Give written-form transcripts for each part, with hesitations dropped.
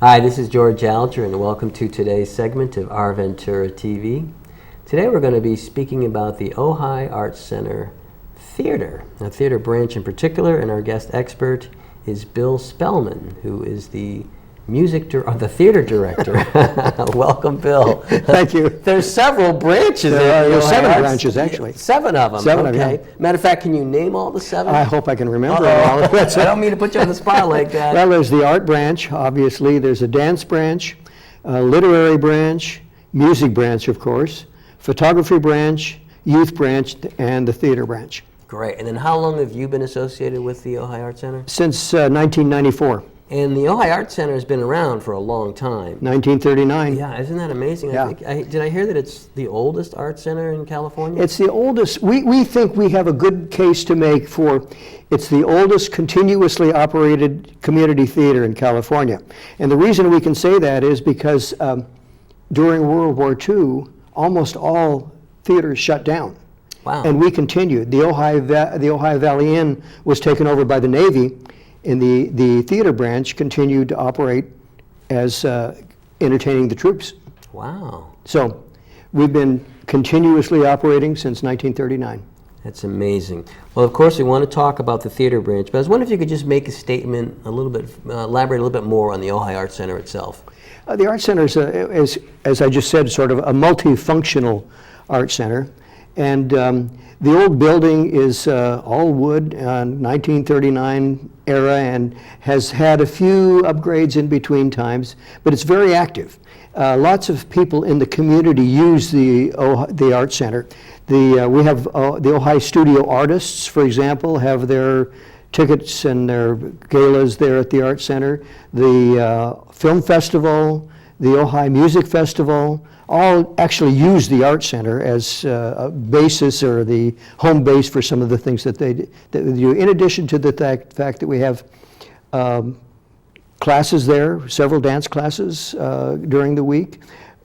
Hi, this is George Alger, and welcome to today's segment of Our Ventura TV. Today we're going to be speaking about the Ojai Art Center Theater, a theater branch in particular, and our guest expert is Bill Spellman, who is the the theater director. Welcome, Bill. Thank you. There's several branches. There's 7 branches, actually. 7 of them. 7 of them. Okay. Matter of fact, can you name all the 7? I hope I can remember all of it. I don't mean to put you on the spot like that. Well, there's the art branch, obviously. There's a dance branch, a literary branch, music branch, of course, photography branch, youth branch, and the theater branch. Great. And then how long have you been associated with the Ojai Art Center? Since 1994. And the Ojai Art Center has been around for a long time. 1939. Yeah, isn't that amazing? Yeah. Did I hear that it's the oldest art center in California? It's the oldest. We think we have a good case to make for it's the oldest continuously operated community theater in California. And the reason we can say that is because during World War II, almost all theaters shut down. Wow. And we continued. The Ojai Valley Inn was taken over by the Navy, and the theater branch continued to operate as entertaining the troops. Wow. So we've been continuously operating since 1939. That's amazing. Well, of course, we want to talk about the theater branch, but I was wondering if you could just make a statement a little bit, elaborate a little bit more on the Ojai Art Center itself. The Art Center is, as I just said, sort of a multifunctional art center. And the old building is all wood, 1939 era, and has had a few upgrades in between times, but it's very active. Lots of people in the community use the Art Center. We have the Ojai studio artists, for example, have their tickets and their galas there at the Art Center. The Film Festival, the Ojai Music Festival, all actually use the Art Center as a basis or the home base for some of the things that they do. In addition to the fact that we have classes there, several dance classes during the week.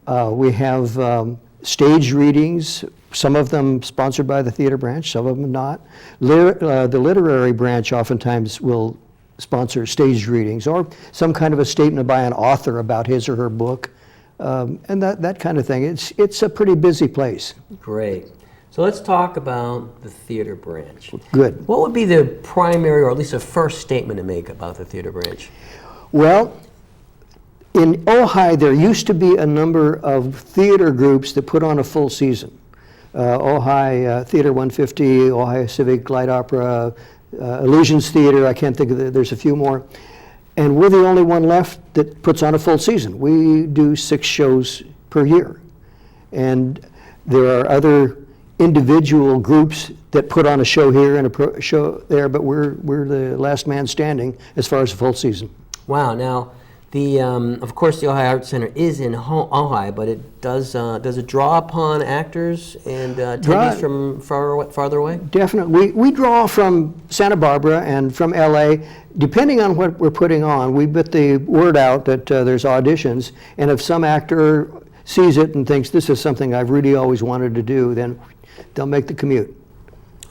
We have stage readings, some of them sponsored by the theater branch, some of them not. The literary branch oftentimes will sponsor stage readings or some kind of a statement by an author about his or her book. And that kind of thing. It's a pretty busy place. Great. So let's talk about the theater branch. Good. What would be the primary, or at least a first statement to make about the theater branch? Well, in Ojai, there used to be a number of theater groups that put on a full season. Ojai Theater 150, Ojai Civic Light Opera, Illusions Theater, I can't think of there's a few more. And we're the only one left that puts on a full season. We do 6 shows per year. And there are other individual groups that put on a show here and a show there, but we're the last man standing as far as a full season. Wow. Now, of course, the Ojai Art Center is in Ojai, but it does it draw upon actors and attendees from farther away? Definitely. We draw from Santa Barbara and from LA. Depending on what we're putting on, we put the word out that there's auditions, and if some actor sees it and thinks this is something I've really always wanted to do, then they'll make the commute.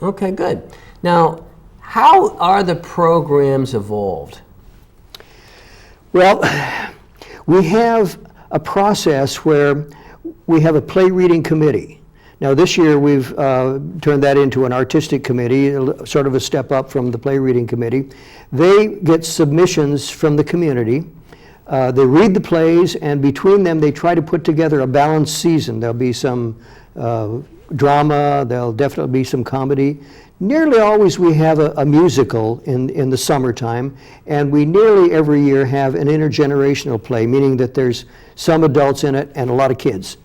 Okay, good. Now, how are the programs evolved? Well, we have a process where we have a play reading committee. Now this year we've turned that into an artistic committee, sort of a step up from the play reading committee. They get submissions from the community. They read the plays, and between them they try to put together a balanced season. There'll be some drama, there'll definitely be some comedy. Nearly always we have a musical in the summertime, and we nearly every year have an intergenerational play, meaning that there's some adults in it and a lot of kids.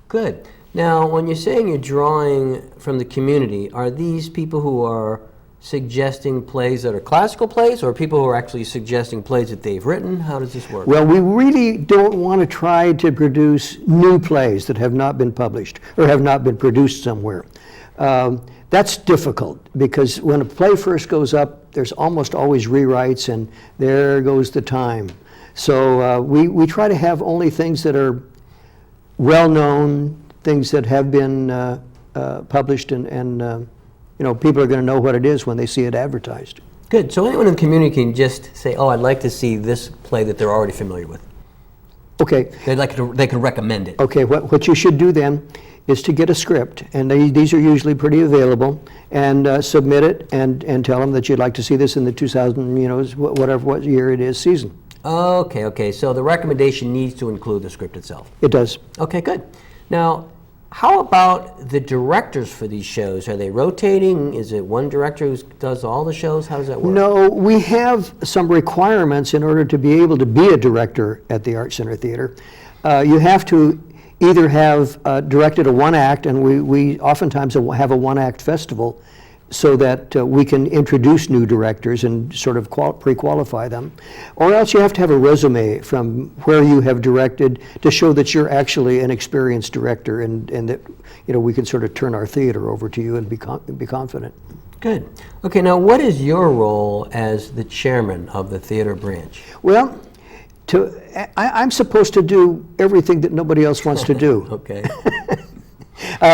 Good. Now, when you're saying you're drawing from the community, are these people who are suggesting plays that are classical plays, or people who are actually suggesting plays that they've written? How does this work? Well, we really don't want to try to produce new plays that have not been published or have not been produced somewhere. That's difficult because when a play first goes up, there's almost always rewrites, and there goes the time. So we try to have only things that are well-known, things that have been published, and you know, people are going to know what it is when they see it advertised. Good. So anyone in the community can just say, oh, I'd like to see this play that they're already familiar with. Okay. They could recommend it. Okay, what you should do then is to get a script, and these are usually pretty available, and submit it and tell them that you'd like to see this in the 2000, what year it is, season. Okay. So the recommendation needs to include the script itself. It does. Okay, good. Now, how about the directors for these shows? Are they rotating? Is it one director who does all the shows? How does that work? No, we have some requirements in order to be able to be a director at the Art Center Theater. You have to either have directed a one-act, and we oftentimes have a one-act festival so that we can introduce new directors and sort of pre-qualify them. Or else you have to have a resume from where you have directed to show that you're actually an experienced director, and that we can sort of turn our theater over to you and be confident. Good. Okay, now what is your role as the chairman of the theater branch? Well, I'm supposed to do everything that nobody else wants to do. Okay.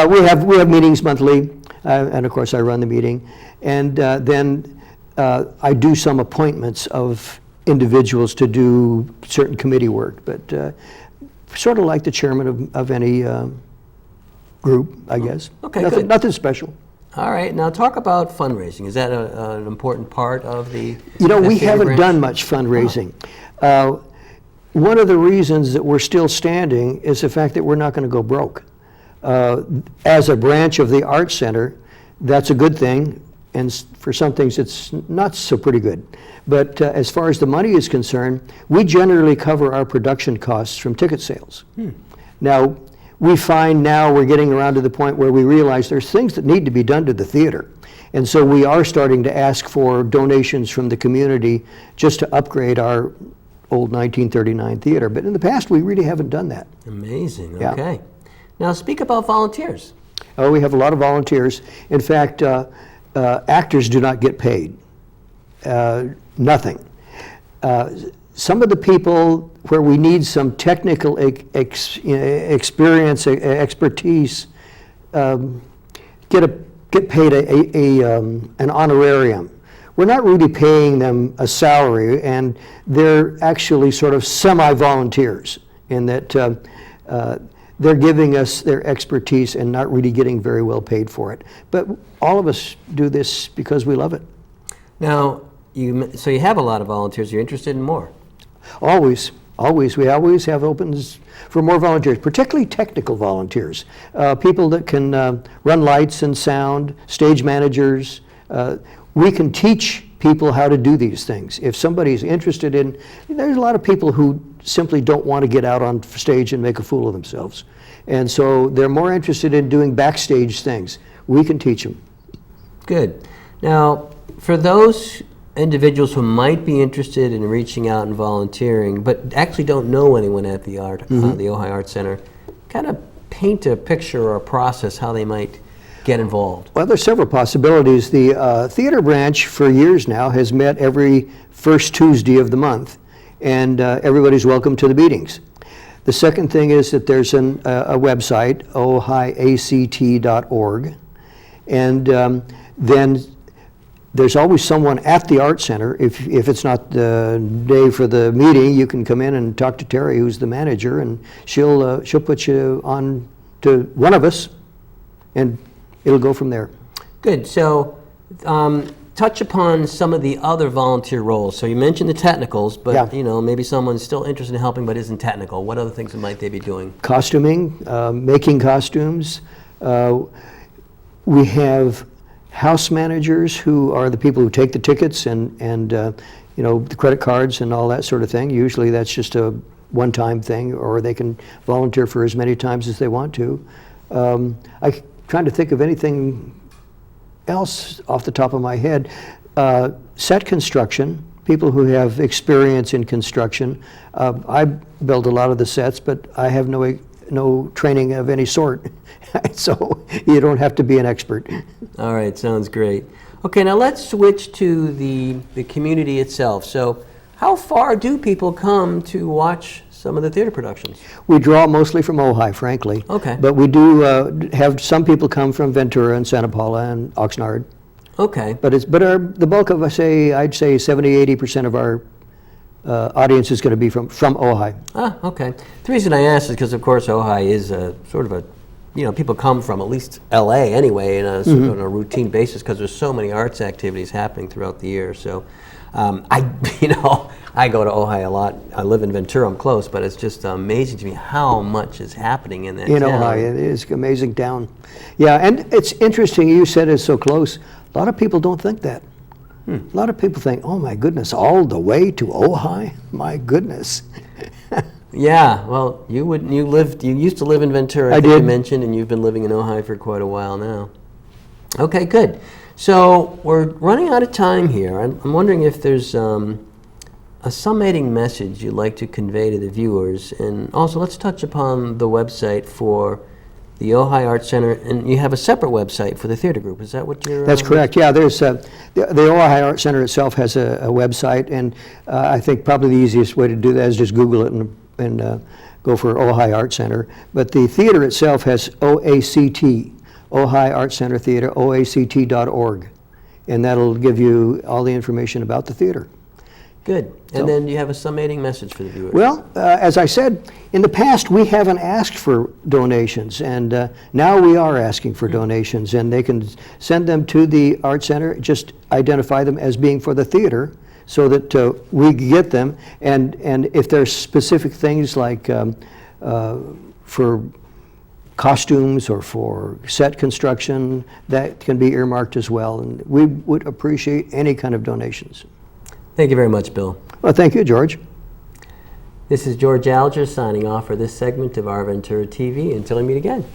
We have meetings monthly, and of course I run the meeting, and then I do some appointments of individuals to do certain committee work, but sort of like the chairman of any group, I guess. Okay, nothing special. All right, now talk about fundraising. Is that an important part of the we haven't branch? done much fundraising. One of the reasons that we're still standing is the fact that we're not going to go broke. As a branch of the Art Center, that's a good thing, and for some things it's not so pretty good. But as far as the money is concerned, we generally cover our production costs from ticket sales. Now, we find now we're getting around to the point where we realize there's things that need to be done to the theater. And so we are starting to ask for donations from the community just to upgrade our old 1939 theater. But in the past, we really haven't done that. Amazing, Yeah. okay. Now speak about volunteers. Oh, we have a lot of volunteers. In fact, actors do not get paid. Nothing. Some of the people where we need some technical experience, expertise, get paid an honorarium. We're not really paying them a salary, and they're actually sort of semi-volunteers in that they're giving us their expertise and not really getting very well paid for it. But all of us do this because we love it. Now, so you have a lot of volunteers. You're interested in more? Always. We always have opens for more volunteers, particularly technical volunteers, people that can run lights and sound, stage managers. We can teach people how to do these things. If somebody's interested in, there's a lot of people who simply don't want to get out on stage and make a fool of themselves. And so they're more interested in doing backstage things. We can teach them. Good. Now, for those individuals who might be interested in reaching out and volunteering, but actually don't know anyone at the Ojai Art Center, kind of paint a picture or a process how they might get involved. Well, there's several possibilities. The theater branch for years now has met every first Tuesday of the month, and everybody's welcome to the meetings. The second thing is that there's a website, ojaiact.org, and then there's always someone at the Art Center. If it's not the day for the meeting, you can come in and talk to Terry, who's the manager, and she'll put you on to one of us, and it'll go from there. Good. So touch upon some of the other volunteer roles. So you mentioned the technicals, but Yeah. Maybe someone's still interested in helping but isn't technical. What other things might they be doing? Costuming, making costumes. We have house managers who are the people who take the tickets and the credit cards and all that sort of thing. Usually that's just a one-time thing, or they can volunteer for as many times as they want to. I'm trying to think of anything else off the top of my head. Set construction, people who have experience in construction. I build a lot of the sets, but I have no training of any sort, so you don't have to be an expert. All right, sounds great. Okay, now let's switch to the community itself. So how far do people come to watch some of the theater productions? We draw mostly from Ojai, frankly. Okay. But we do have some people come from Ventura and Santa Paula and Oxnard. Okay. But the bulk of I'd say 70-80% of our audience is going to be from Ojai. Ah, okay. The reason I asked is because, of course, Ojai is a sort of a, people come from at least LA anyway, sort of on a routine basis because there's so many arts activities happening throughout the year. So, I go to Ojai a lot. I live in Ventura. I'm close, but it's just amazing to me how much is happening in that town. Ojai, it is an amazing town. Yeah, and it's interesting. You said it's so close. A lot of people don't think that. A lot of people think, oh my goodness, all the way to Ojai? My goodness. Yeah, well, you used to live in Ventura, I think did. You mentioned, and you've been living in Ojai for quite a while now. Okay, good. So we're running out of time here. I'm wondering if there's a summating message you'd like to convey to the viewers, and also let's touch upon the website for the Ojai Art Center, and you have a separate website for the theater group. Is that what you're... That's correct. Yeah, there's the Ojai Art Center itself has a website, and I think probably the easiest way to do that is just Google it and go for Ojai Art Center. But the theater itself has OACT, Ojai Art Center Theater, OACT.org, and that'll give you all the information about the theater. Good. And then you have a summating message for the viewers. Well, as I said, in the past we haven't asked for donations, and now we are asking for donations, and they can send them to the Art Center, just identify them as being for the theater so that we get them, and if there's specific things like for costumes or for set construction, that can be earmarked as well, and we would appreciate any kind of donations. Thank you very much, Bill. Well, thank you, George. This is George Alger signing off for this segment of Our Ventura TV. Until we meet again.